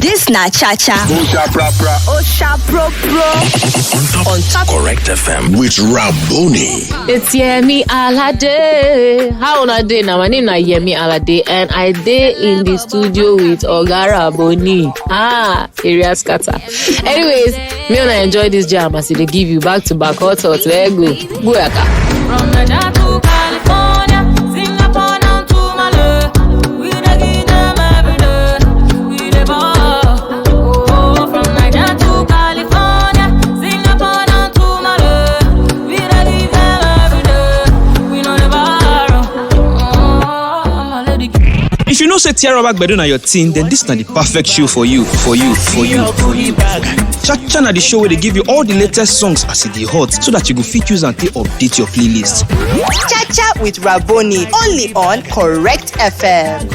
This na cha-cha. Osha pro. On top Correct FM with Rabony. It's Yemi Alade. How on a day now? My name is Yemi Alade, and I day in the studio with Oga Rabony. Area scatter. Anyways, me and I enjoy this jam as they give you back to back hot. There you go. Buyaka. From Nigeria to California, Singapore down to Malé, we dey give them every day. We dey ball. Oh, from Nigeria to California, Singapore down to Malé, we dey give them every day. We know the borrow. Oh, I'm a lady. If you know say Tiara back better on your team, then this is the perfect show for you. Cha-cha na the show where they give you all the latest songs as it is hot, so that you go fit use and update your playlist. Cha-cha with Rabony, only on Correct FM.